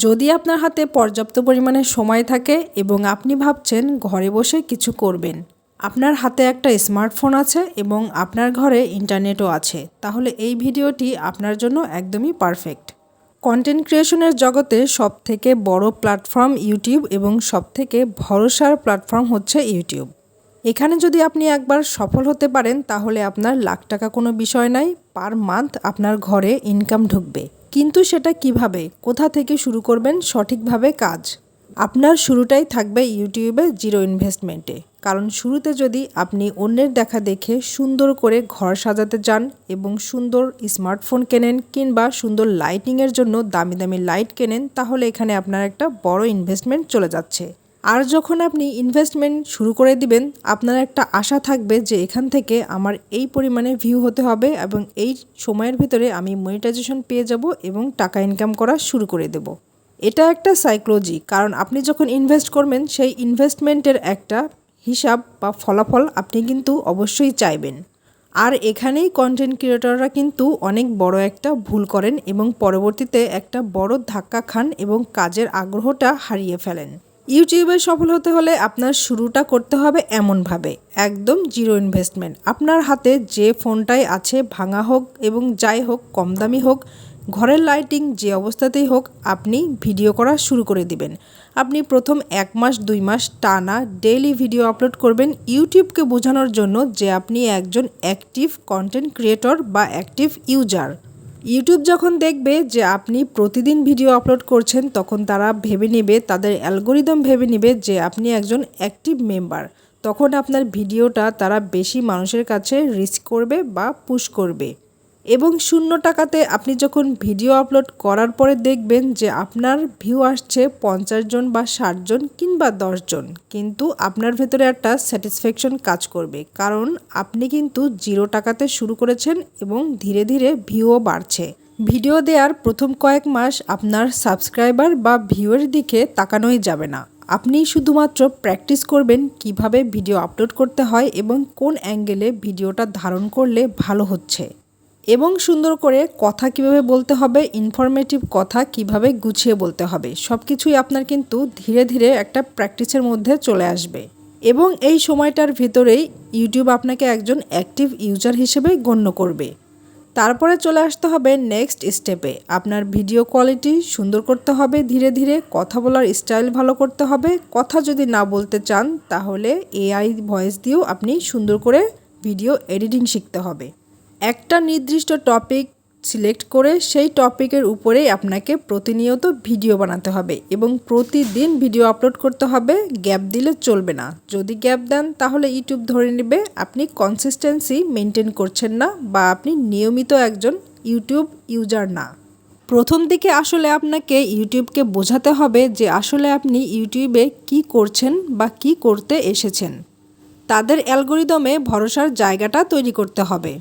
যদি আপনার হাতে পর্যাপ্ত পরিমাণে সময় থাকে এবং আপনি ভাবছেন ঘরে বসে কিছু করবেন, আপনার হাতে একটা স্মার্টফোন আছে এবং আপনার ঘরে ইন্টারনেটও আছে, তাহলে এই ভিডিওটি আপনার জন্য একদমই পারফেক্ট। কন্টেন্ট ক্রিয়েশনের জগতে সবথেকে বড় প্ল্যাটফর্ম ইউটিউব এবং সবথেকে ভরসার প্ল্যাটফর্ম হচ্ছে ইউটিউব। এখানে যদি আপনি একবার সফল হতে পারেন তাহলে আপনার লাখ টাকা কোনো বিষয় নাই, পার মান্থ আপনার ঘরে ইনকাম ঢুকবে। কিন্তু সেটা কিভাবে, কোথা থেকে শুরু করবেন সঠিকভাবে কাজ? আপনার শুরুটাই থাকবে ইউটিউবে জিরো ইনভেস্টমেন্টে। কারণ শুরুতে যদি আপনি অন্যের দেখা দেখে সুন্দর করে ঘর সাজাতে চান এবং সুন্দর স্মার্টফোন কেনেন কিংবা সুন্দর লাইটিংয়ের জন্য দামি দামি লাইট কেনেন, তাহলে এখানে আপনার একটা বড় ইনভেস্টমেন্ট চলে যাচ্ছে। আর যখন আপনি ইনভেস্টমেন্ট শুরু করে দিবেন, আপনার একটা আশা থাকবে যে এখান থেকে আমার এই পরিমাণে ভিউ হতে হবে এবং এই সময়ের ভিতরে আমি মনিটাইজেশন পেয়ে যাব এবং টাকা ইনকাম করা শুরু করে দেব। এটা একটা সাইকোলজি, কারণ আপনি যখন ইনভেস্ট করবেন সেই ইনভেস্টমেন্টের একটা হিসাব বা ফলাফল আপনি কিন্তু অবশ্যই চাইবেন। আর এখানেই কন্টেন্ট ক্রিয়েটররা কিন্তু অনেক বড় একটা ভুল করেন এবং পরবর্তীতে একটা বড় ধাক্কা খান এবং কাজের আগ্রহটা হারিয়ে ফেলেন। ইউটিউবে সফল হতে হলে আপনার শুরুটা করতে হবে এমনভাবে, একদম জিরো ইনভেস্টমেন্ট। আপনার হাতে যে ফোনটাই আছে, ভাঙা হোক এবং যাই হোক, কম দামি হোক, ঘরের লাইটিং যে অবস্থাতেই হোক, আপনি ভিডিও করা শুরু করে দিবেন। আপনি প্রথম 1 মাস 2 মাস টানা ডেইলি ভিডিও আপলোড করবেন ইউটিউবকে বোঝানোর জন্য যে আপনি একজন অ্যাক্টিভ কন্টেন্ট ক্রিয়েটর বা অ্যাক্টিভ ইউজার। ইউটিউব যখন দেখবে যে আপনি প্রতিদিন ভিডিও আপলোড করছেন, তখন তারা ভেবে নেবে, তাদের অ্যালগোরিদম ভেবে নেবে যে আপনি একজন অ্যাক্টিভ মেম্বার। তখন আপনার ভিডিওটা তারা বেশি মানুষের কাছে রিচ করবে বা পুশ করবে। এবং 0 টাকাতে আপনি যখন ভিডিও আপলোড করার পরে দেখবেন যে আপনার ভিউ আসছে 50 জন বা 60 জন কিংবা 10 জন, কিন্তু আপনার ভেতরে একটা স্যাটিসফ্যাকশন কাজ করবে, কারণ আপনি কিন্তু 0 টাকাতে শুরু করেছেন এবং ধীরে ধীরে ভিউও বাড়ছে। ভিডিও দেওয়ার প্রথম কয়েক মাস আপনার সাবস্ক্রাইবার বা ভিউয়ের দিকে তাকানোই যাবে না। আপনি শুধুমাত্র প্র্যাকটিস করবেন কিভাবে ভিডিও আপলোড করতে হয় এবং কোন অ্যাঙ্গেলে ভিডিওটা ধারণ করলে ভালো হচ্ছে, এবং সুন্দর করে কথা কিভাবে বলতে হবে, ইনফরমেটিভ কথা কিভাবে গুছিয়ে বলতে হবে, সব কিছুই আপনার কিন্তু ধীরে ধীরে একটা প্র্যাকটিসের মধ্যে চলে আসবে। এবং এই সময়টার ভিতরেই ইউটিউব আপনাকে একজন অ্যাক্টিভ ইউজার হিসেবে গণ্য করবে। তারপরে চলে আসতে হবে নেক্সট স্টেপে। আপনার ভিডিও কোয়ালিটি সুন্দর করতে হবে, ধীরে ধীরে কথা বলার স্টাইল ভালো করতে হবে। কথা যদি না বলতে চান তাহলে এআই ভয়েস দিয়েও আপনি সুন্দর করে ভিডিও এডিটিং শিখতে হবে। একটা নির্দিষ্ট টপিক সিলেক্ট করে সেই টপিকের উপরেই আপনাকে প্রতিনিয়ত ভিডিও বানাতে হবে এবং প্রতিদিন ভিডিও আপলোড করতে হবে। গ্যাপ দিলে চলবে না। যদি গ্যাপ দেন তাহলে ইউটিউব ধরে নেবে আপনি কনসিস্টেন্সি মেনটেন করছেন না বা আপনি নিয়মিত একজন ইউটিউব ইউজার না। প্রথম দিকে আসলে আপনাকে ইউটিউবকে বোঝাতে হবে যে আসলে আপনি ইউটিউবে কি করছেন বা কি করতে এসেছেন। তাদের অ্যালগোরিদমে ভরসার জায়গাটা তৈরি করতে হবে।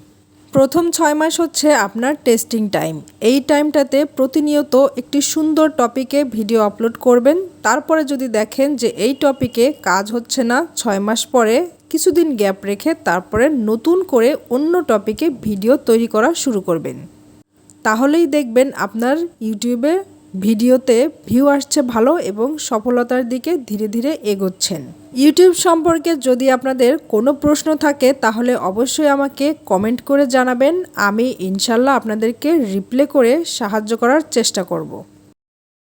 প্রথম 6 মাস হচ্ছে আপনার টেস্টিং টাইম। এই টাইমটাতে প্রতিনিয়ত একটি সুন্দর টপিকে ভিডিও আপলোড করবেন। তারপরে যদি দেখেন যে এই টপিকে কাজ হচ্ছে না, 6 মাস পরে কিছুদিন গ্যাপ রেখে তারপরে নতুন করে অন্য টপিকে ভিডিও তৈরি করা শুরু করবেন। তাহলেই দেখবেন আপনার ইউটিউবে ভিডিওতে ভিউ আসছে ভালো এবং সফলতার দিকে ধীরে ধীরে এগোচ্ছেন। ইউটিউব সম্পর্কে যদি আপনাদের কোনো প্রশ্ন থাকে তাহলে অবশ্যই আমাকে কমেন্ট করে জানাবেন। আমি ইনশাল্লাহ আপনাদেরকে রিপ্লাই করে সাহায্য করার চেষ্টা করব।